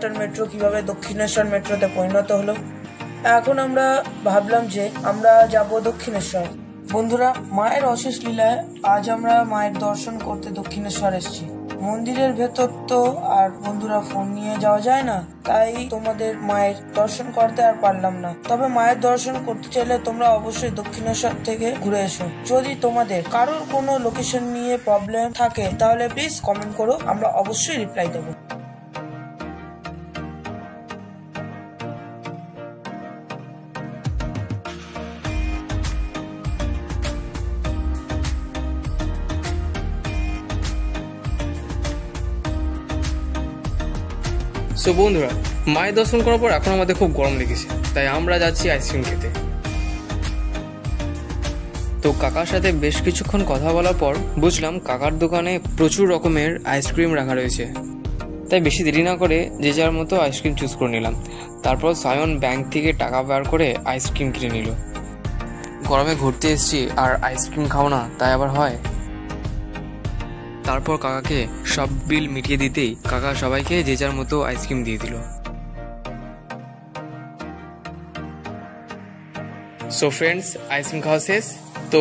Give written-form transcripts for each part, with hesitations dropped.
রানাঘাটের মেট্রো কিভাবে দক্ষিণেশ্বর মেট্রোতে পরিণত হলো। এখন আমরা ভাবলাম যে আমরা যাব দক্ষিণেশ্বর। বন্ধুরা, মায়ের অশেষ লীলায় আজ আমরা মায়ের দর্শন করতে দক্ষিণেশ্বর এসেছি। মন্দিরের ভেতর তো আর বন্ধুরা ফোন নিয়ে যাওয়া যায় না, তাই তোমাদের মায়ের দর্শন করতে আর পারলাম না। তবে মায়ের দর্শন করতে চাইলে তোমরা অবশ্যই দক্ষিণেশ্বর থেকে ঘুরে এসো। যদি তোমাদের কারোর কোনো লোকেশন নিয়ে প্রবলেম থাকে তাহলে প্লিজ কমেন্ট করো, আমরা অবশ্যই রিপ্লাই দেবো। সো বন্ধুরা, মায়ের দর্শন করার পর এখন আমাদের খুব গরম লেগেছে, তাই আমরা যাচ্ছি আইসক্রিম খেতে। তো কাকার সাথে বেশ কিছুক্ষণ কথা বলার পর বুঝলাম কাকার দোকানে প্রচুর রকমের আইসক্রিম রাখা রয়েছে, তাই বেশি দেরি না করে যে যার মতো আইসক্রিম চুজ করে নিলাম। তারপর সায়ন ব্যাংক থেকে টাকা বের করে আইসক্রিম কিনে নিল। গরমে ঘুরতে এসেছি আর আইসক্রিম খাও না, তাই আবার হয়। তারপর কাকাকে সব বিল মিটিয়ে দিতেই কাকা সবাইকে যে যার মতো আইসক্রিম দিয়ে দিল। সো ফ্রেন্ডস, আইসক্রিম খাওয়া শেষ। তো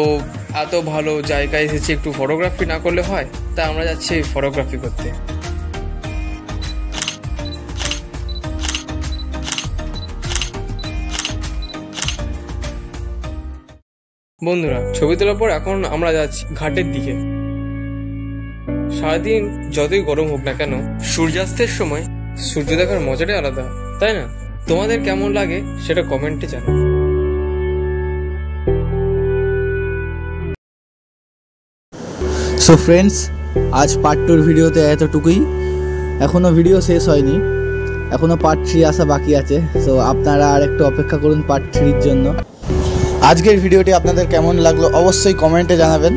এত ভালো জায়গায় এসেছি, একটু ফটোগ্রাফি না করলে হয়, তাই আমরা যাচ্ছি ফটোগ্রাফি করতে। বন্ধুরা, ছবি তোলার পর এখন আমরা যাচ্ছি ঘাটের দিকে। সারাদিন যতই গরম হোক না কেন, সূর্যাস্তের সময় সূর্য দেখার মজাটাই আলাদা, তাই না? তোমাদের কেমন লাগে সেটা কমেন্টে জানাও। সো ফ্রেন্ডস, আজ পার্ট 2 ভিডিওতে এতটুকুই। এখনও ভিডিও শেষ হয়নি, এখনও পার্ট 3 আসা বাকি আছে। সো আপনারা আর একটু অপেক্ষা করুন পার্ট 3-র জন্য। আজকের ভিডিওটি আপনাদের কেমন লাগলো অবশ্যই কমেন্টে জানাবেন।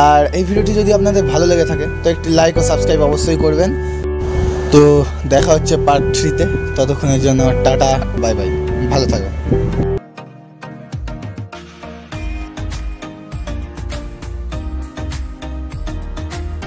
আর এই ভিডিওটি যদি আপনাদের ভালো লেগে থাকে তো একটি লাইক ও সাবস্ক্রাইব অবশ্যই করবেন। তো দেখা হচ্ছে পার্ট 3-তে। ততক্ষণের জন্য টাটা, বাই বাই, ভালো থাকবেন।